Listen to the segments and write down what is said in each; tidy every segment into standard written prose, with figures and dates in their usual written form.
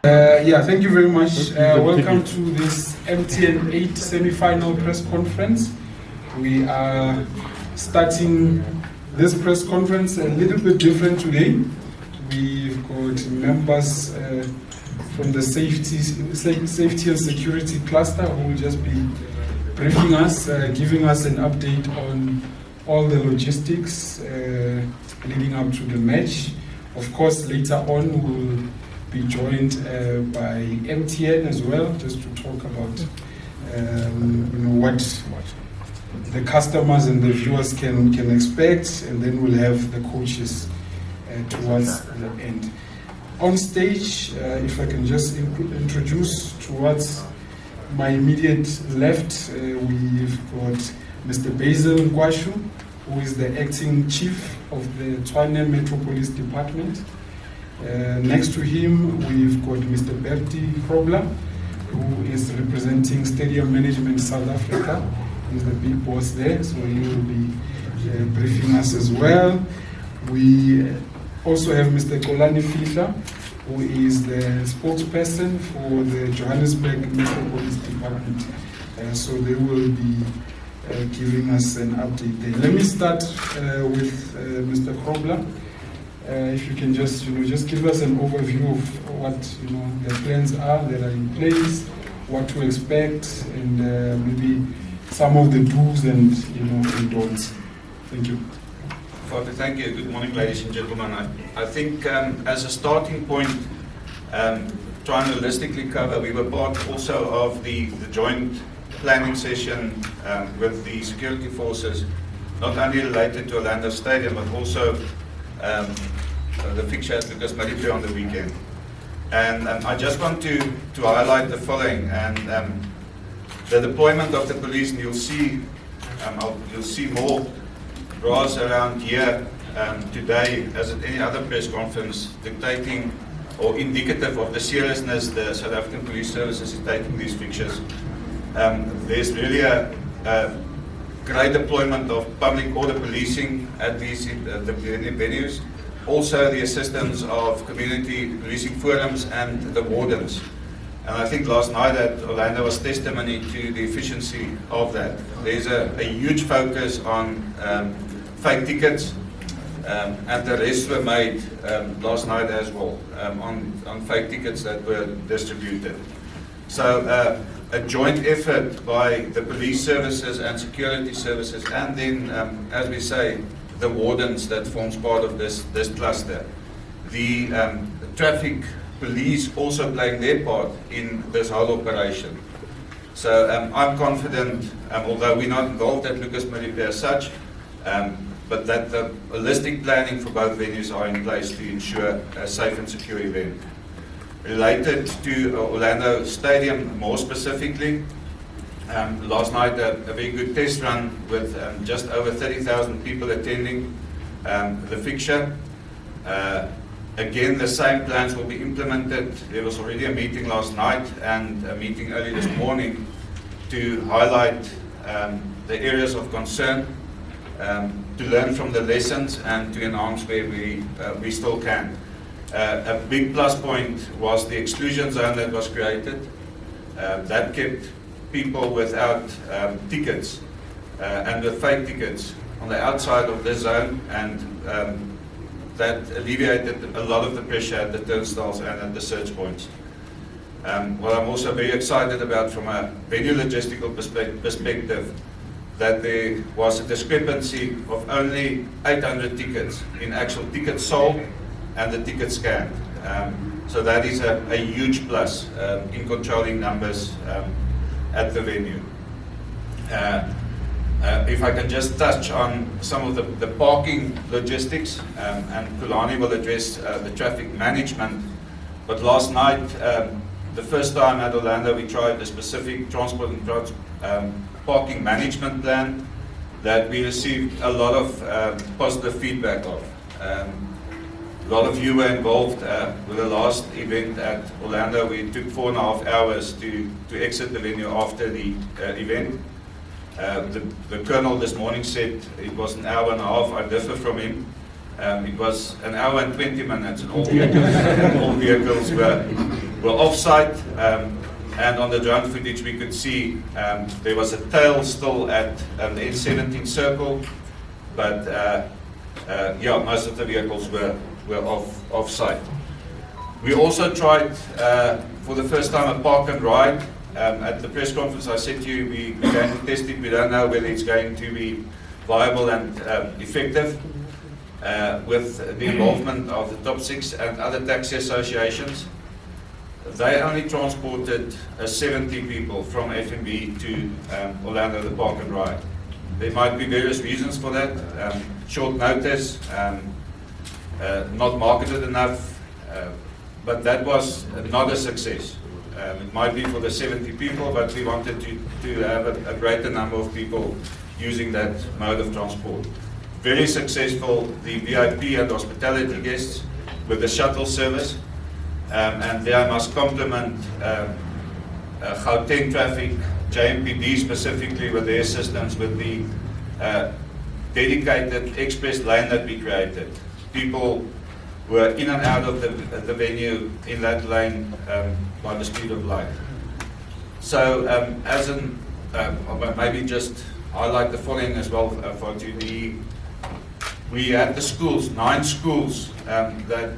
Yeah, thank you very much. Welcome to this MTN 8 semi-final press conference. We are starting this press conference a little bit different today. We've got members from the safety and security cluster who will just be briefing us, giving us an update on all the logistics leading up to the match. Of course, later on we'll be joined by MTN as well, just to talk about what the customers and the viewers can expect, and then we'll have the coaches towards the end. On stage, if I can just introduce towards my immediate left, we've got Mr. Basil Nkhwashu, who is the acting chief of the Tshwane Metropolitan Department. Next to him, we've got Mr. Bertie, who is representing Stadium Management South Africa. He's the big boss there, so he will be briefing us as well. We also have Mr. Xolani Fihla, who is the spokesperson for the Johannesburg Metropolitan Department. So they will be giving us an update there. Let me start with Mr. Grobbelaar. If you can just give us an overview of what the plans are that are in place, what to expect, and maybe some of the do's and don'ts. Thank you. Father, thank you. Good morning, ladies and gentlemen. I think as a starting point, trying to holistically cover, we were part also of the joint planning session with the security forces, not only related to Orlando Stadium, but also the fixture at Lucas Moripe on the weekend. And I just want to highlight the following, and the deployment of the police, and you'll see more graphs around here today as at any other press conference dictating or indicative of the seriousness the South African Police Services is taking these fixtures. There's really a great deployment of public order policing at these the venues. Also the assistance of community policing forums and the wardens. And I think last night at Orlando was testimony to the efficiency of that. There's a huge focus on fake tickets, and the rest were made last night as well, on fake tickets that were distributed. So a joint effort by the police services and security services, and then, as we say, the wardens that forms part of this cluster. The traffic police also playing their part in this whole operation. So I'm confident, although we're not involved at Lucas Moripe as such, but that the holistic planning for both venues are in place to ensure a safe and secure event. Related to Orlando Stadium more specifically, last night a very good test run with just over 30,000 people attending the fixture. Again, the same plans will be implemented. There was already a meeting last night and a meeting early this morning to highlight the areas of concern, to learn from the lessons and to enhance where we still can. A big plus point was the exclusion zone that was created. That kept people without tickets and with fake tickets on the outside of this zone, and that alleviated a lot of the pressure at the turnstiles and at the search points. What I'm also very excited about from a venue logistical perspective, that there was a discrepancy of only 800 tickets in actual tickets sold and the tickets scanned. So that is a huge plus in controlling numbers at the venue. If I can just touch on some of the parking logistics, and Xolani will address the traffic management. But last night, the first time at Orlando, we tried a specific transport and parking management plan that we received a lot of positive feedback of. A lot of you were involved with the last event at Orlando. We took 4.5 hours to exit the venue after the event. The colonel this morning said it was an hour and a half. I differ from him. It was an hour and 20 minutes, and all vehicles were were off-site, and on the drone footage we could see there was a tail still at the N17 circle, but yeah, most of the vehicles were off-site. We also tried for the first time a park and ride. At the press conference I said to you, we're going to test it. We don't know whether it's going to be viable and effective. With the involvement of the top 6 and other taxi associations. They only transported 70 people from FNB to Orlando, the park and ride. There might be various reasons for that. Short notice, not marketed enough, but that was not a success. It might be for the 70 people, but we wanted to have a greater number of people using that mode of transport. Very successful, the VIP and hospitality guests with the shuttle service. And there I must compliment Gauteng Traffic, JMPD specifically with their assistance with the dedicated express lane that we created. People were in and out of the venue in that lane by the speed of light. So as an, maybe just highlight the following as well for you. We had the schools, 9 schools that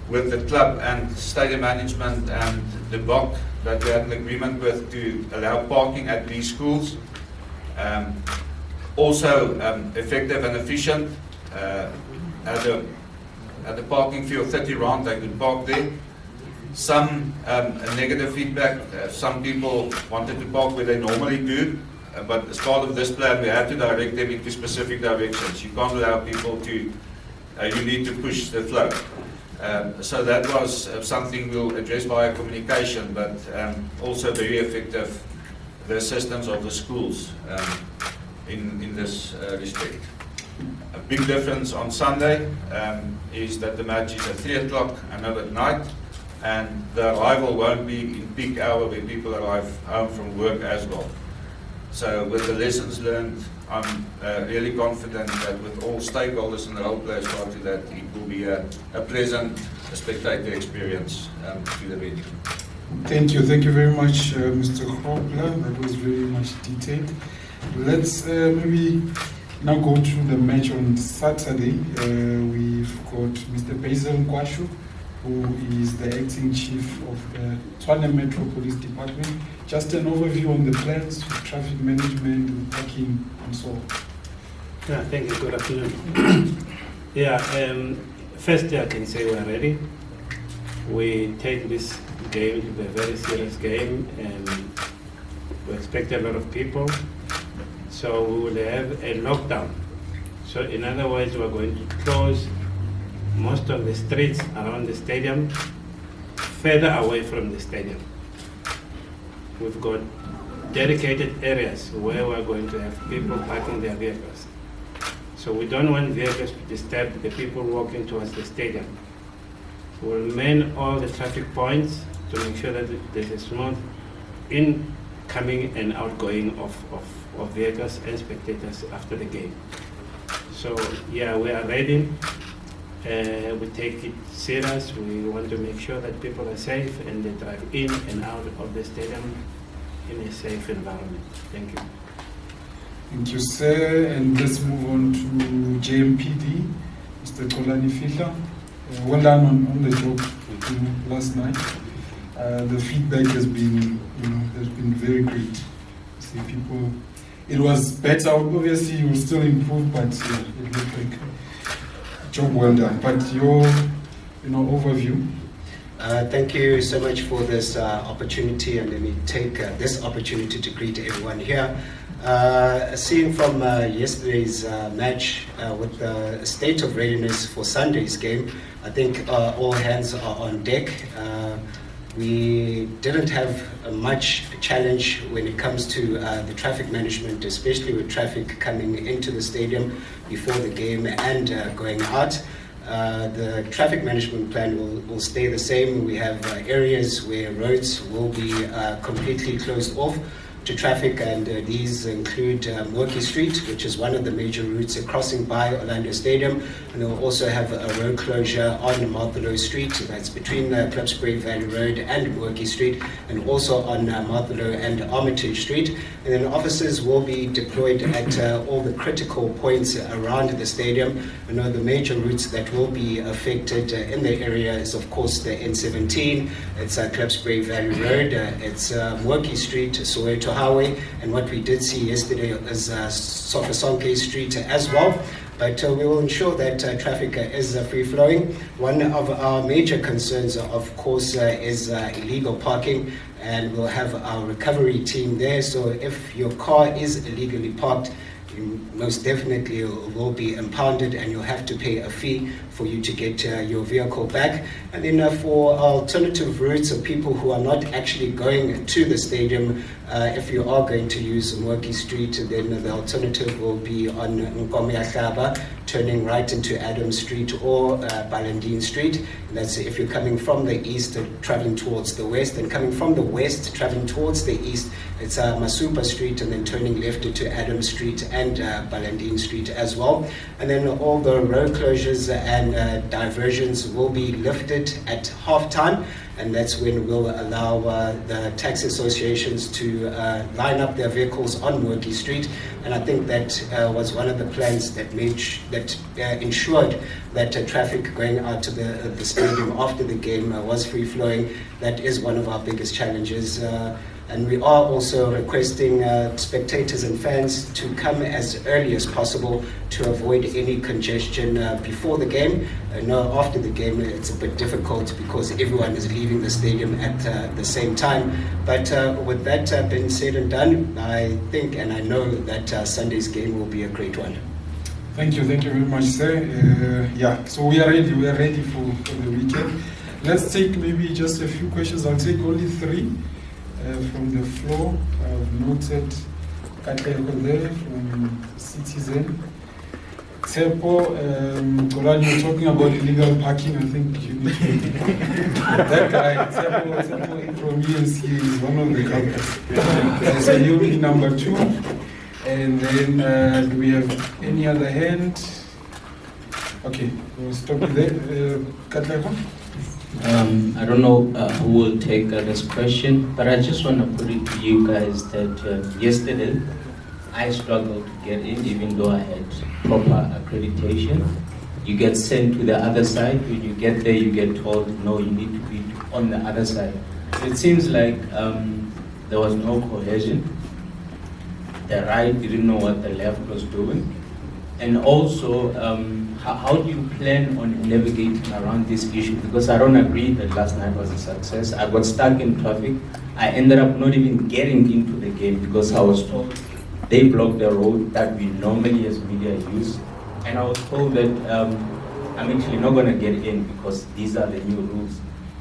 with the club and stadium management and the BOC that we had an agreement with to allow parking at these schools. Also effective and efficient. At the parking fee of 30 rand, they could park there. Some negative feedback. Some people wanted to park where they normally do. But as part of this plan, we had to direct them into specific directions. You can't allow people to, you need to push the flow. So that was something we'll address via communication, but also very effective, the assistance of the schools in this respect. A big difference on Sunday is that the match is at 3 o'clock and not at night, and the arrival won't be in peak hour where people arrive home from work as well. So with the lessons learned, I'm really confident that with all stakeholders and the role players part of that, it will be a pleasant spectator experience to the venue. Thank you very much, Mr. Grobbelaar. That was very much detailed. Let's maybe now go to the match on Saturday. We've got Mr. Basil Nkhwashu, who is the acting chief of the Tshwane Metro Police Department. Just an overview on the plans, traffic management, parking, and so on. Yeah, thank you. Good afternoon. Firstly, I can say we are ready. We take this game to be a very serious game, and we expect a lot of people. So we will have a lockdown. So in other words, we're going to close most of the streets around the stadium, further away from the stadium. We've got dedicated areas where we're going to have people parking their vehicles. So we don't want vehicles to disturb the people walking towards the stadium. We'll man all the traffic points to make sure that there's a smooth incoming and outgoing of vehicles and spectators after the game. So yeah, we are ready. We take it serious. We want to make sure that people are safe and they drive in and out of the stadium in a safe environment. Thank you. Thank you, sir. And let's move on to JMPD, Mr. Xolani Fihla. Well done on the job last night. The feedback has been, very great. See people. It was better. Obviously, you will still improve, but it looked like job well done. But your, overview. Thank you so much for this opportunity, and let me take this opportunity to greet everyone here. Seeing from yesterday's match with the state of readiness for Sunday's game, I think all hands are on deck. We didn't have much challenge when it comes to the traffic management, especially with traffic coming into the stadium before the game and going out. The traffic management plan will stay the same. We have areas where roads will be completely closed off to traffic, and these include Morkie Street, which is one of the major routes crossing by Orlando Stadium, and we'll also have a road closure on Martelo Street, that's between Klipsbury Valley Road and Morkie Street, and also on Martelo and Armitage Street. And then officers will be deployed at all the critical points around the stadium. I know the major routes that will be affected in the area is, of course, the N17, it's Klipsbury Valley Road, it's Morkie Street, Soweto Highway, and what we did see yesterday is Sofasonke Street as well. But we will ensure that traffic is free-flowing. One of our major concerns, of course, is illegal parking, and we'll have our recovery team there. So if your car is illegally parked, you most definitely will be impounded, and you'll have to pay a fee for you to get your vehicle back. And then for alternative routes of people who are not actually going to the stadium, if you are going to use Morkie Street, then the alternative will be on Nkhwashu, turning right into Adams Street or Balandine Street. And that's if you're coming from the east traveling towards the west, and coming from the west traveling towards the east, it's Masupa Street, and then turning left into Adams Street and Balandine Street as well. And then all the road closures and diversions will be lifted at half-time, and that's when we'll allow the taxi associations to line up their vehicles on Morkie Street. And I think that was one of the plans that ensured that traffic going out to the stadium after the game was free-flowing. That is one of our biggest challenges. And we are also requesting spectators and fans to come as early as possible to avoid any congestion before the game. I know after the game it's a bit difficult because everyone is leaving the stadium at the same time. But with that being said and done, I think and I know that Sunday's game will be a great one. Thank you very much, sir. Yeah, so we are ready for the weekend. Let's take maybe just a few questions. I'll take only 3. From the floor, I've noted Katlego there from Citizen. Tepo, Xolani, you're talking about illegal parking. I think you need to. That guy, Tepo from ENC is one of the culprits. So he'll be number 2. And then do we have any other hand? Okay, we'll stop it there. Katlego? I don't know who will take this question, but I just want to put it to you guys that yesterday I struggled to get in, even though I had proper accreditation. You get sent to the other side. When you get there, you get told, no, you need to be on the other side. It seems like there was no cohesion. The right didn't know what the left was doing. And also, how do you plan on navigating around this issue? Because I don't agree that last night was a success. I got stuck in traffic. I ended up not even getting into the game because I was told they blocked the road that we normally as media use. And I was told that I'm actually not going to get in because these are the new rules,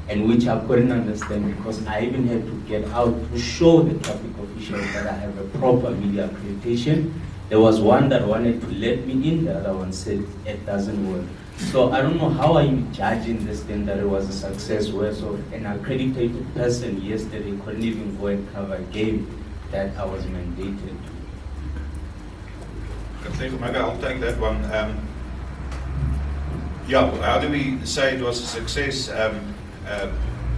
and which I couldn't understand because I even had to get out to show the traffic officials that I have a proper media accreditation. There was one that wanted to let me in, the other one said it doesn't work. So I don't know, how are you judging this thing that it was a success where so an accredited person yesterday couldn't even go and cover a game that I was mandated to? Maybe I'll take that one. Yeah, how do we say it was a success?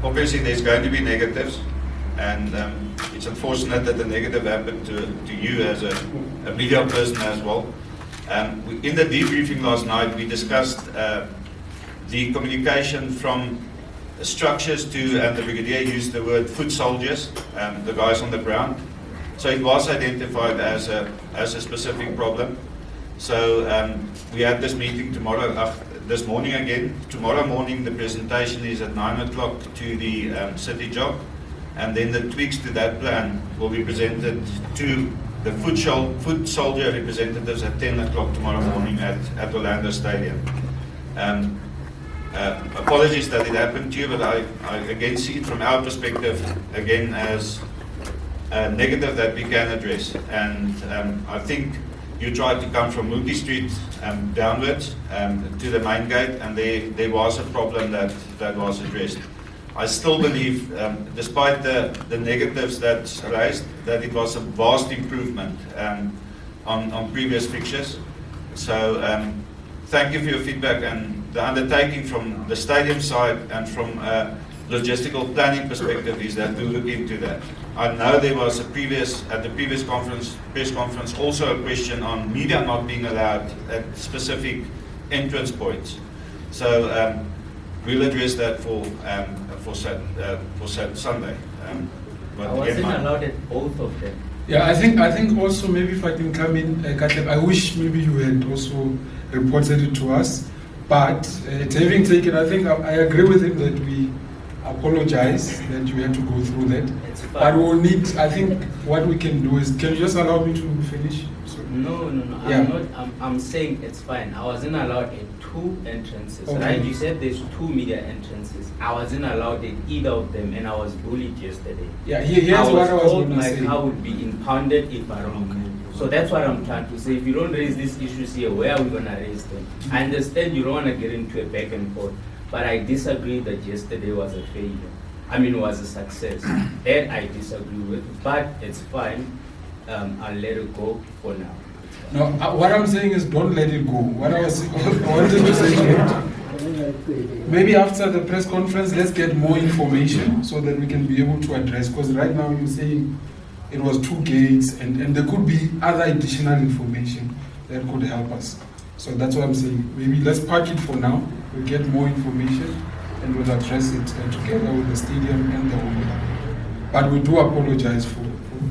Obviously there's going to be negatives, and it's unfortunate that the negative happened to you as a media person as well. In the debriefing last night, we discussed the communication from structures to, and the brigadier used the word foot soldiers, the guys on the ground. So it was identified as a specific problem. So we had this meeting this morning again. Tomorrow morning the presentation is at 9 o'clock to the city job. And then the tweaks to that plan will be presented to the foot soldier representatives at 10 o'clock tomorrow morning at Orlando Stadium. Apologies that it happened to you, but I again see it from our perspective again as a negative that we can address. And I think you tried to come from Morkie Street downwards to the main gate, and there was a problem that was addressed. I still believe, despite the negatives that's raised, that it was a vast improvement on previous fixtures. So thank you for your feedback, and the undertaking from the stadium side and from a logistical planning perspective is that we look into that. I know there was at the previous press conference, also a question on media not being allowed at specific entrance points. So we'll address that for Sunday. I wasn't allowed at both of them. Yeah, I think also maybe if I can come in, Katleb, I wish maybe you had also reported it to us. But having taken, I think I agree with him that we apologize that you had to go through that. It's fine. But we'll need, I think what we can do is, can you just allow me to finish? Sorry. No. Yeah. I'm saying it's fine. I wasn't allowed at 2 entrances, Okay. right? You said there's 2 media entrances. I wasn't allowed at either of them, and I was bullied yesterday. Yeah, here's what I was told going to my say. car would be impounded if I don't. So that's what I'm trying to say. If you don't raise these issues here, where are we going to raise them? I understand you don't want to get into a back and forth, but I disagree that yesterday was a failure. Was a success. That I disagree with, but it's fine. I'll let it go for now. No, what I'm saying is don't let it go. What I wanted to say to you, maybe after the press conference, let's get more information so that we can be able to address. Because right now you're saying it was 2 gates, and there could be other additional information that could help us. So that's what I'm saying. Maybe let's park it for now. We'll get more information and we'll address it together with the stadium and the owner. But we do apologize for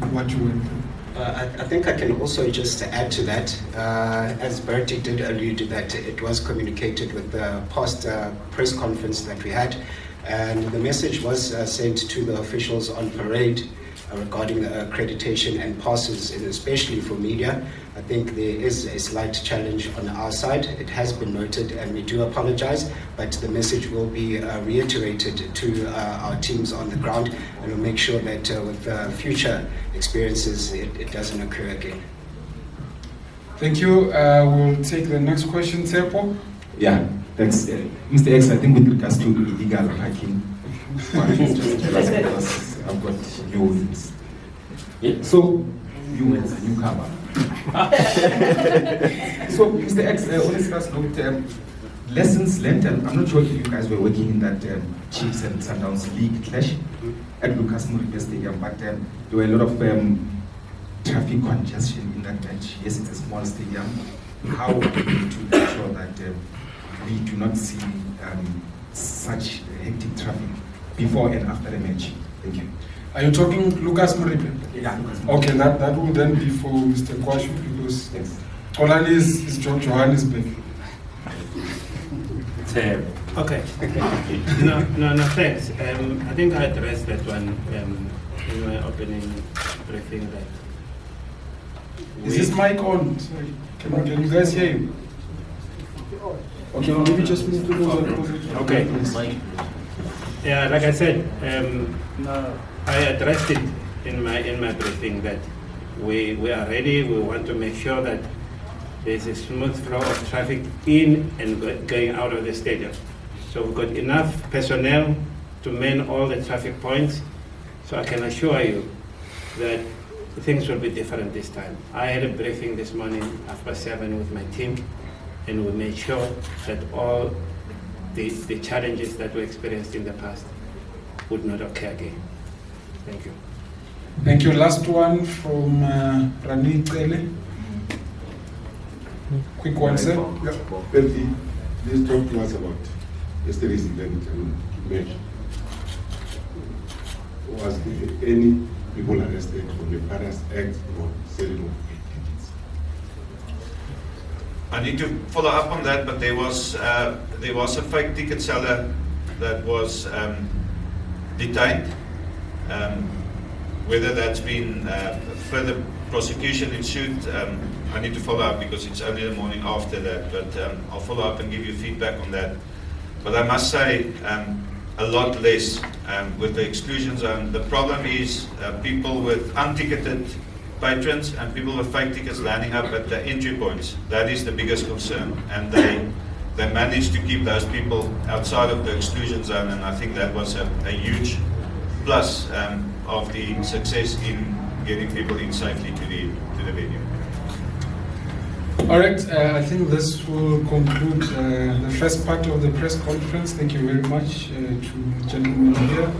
what you went through. I think I can also just add to that, as Bertie did allude to that, it was communicated with the past press conference that we had, and the message was sent to the officials on parade regarding accreditation and passes, and especially for media. I think there is a slight challenge on our side. It has been noted, and we do apologize, but the message will be reiterated to our teams on the ground, and we'll make sure that with future experiences, it doesn't occur again. Thank you. We'll take the next question, Tsepo. Yeah, thanks. Mr. X, I think with regards to illegal parking, because I've got new things. Yeah. So, you as a newcomer. So, Mr. X, on this first note, lessons learned, and I'm not sure if you guys were working in that Chiefs and Sundowns League clash at Lucas Moripe Stadium, but there were a lot of traffic congestion in that match. Yes, it's a small stadium. How are we going to make sure that we do not see such hectic traffic before and after the match? Thank you. Are you talking Lucas Moripe? Yeah, Lucas Moripe. Okay, that will then be for Mr. Nkhwashu, because Yes. Xolani is Johannesburg. Okay. No, thanks. I think I addressed that one in my opening briefing. That Is this mic on? Sorry. Can you guys hear him? Okay, maybe just move to those. Okay. Yeah, like I said, I addressed it in my briefing that we are ready. We want to make sure that there's a smooth flow of traffic in and going out of the stadium. So we've got enough personnel to man all the traffic points. So I can assure you that things will be different this time. I had a briefing this morning after 7 with my team, and we made sure that all the challenges that we experienced in the past would not occur again. Thank you. Thank you. Last one from Rani Tele. Quick one, sir. Yeah, Bertie, please talk to us about yesterday's event and match. Was there any people arrested for the various acts or selling of tickets? I need to follow up on that, but there was a fake ticket seller that was detained. Whether that's been further prosecution ensued, I need to follow up because it's only the morning after that. But I'll follow up and give you feedback on that. But I must say, a lot less with the exclusion zone. The problem is people with unticketed patrons and people with fake tickets lining up at the entry points. That is the biggest concern, and they managed to keep those people outside of the exclusion zone, and I think that was a huge plus of the success in getting people in safely to the venue. All right, I think this will conclude the first part of the press conference. Thank you very much to the gentlemen here.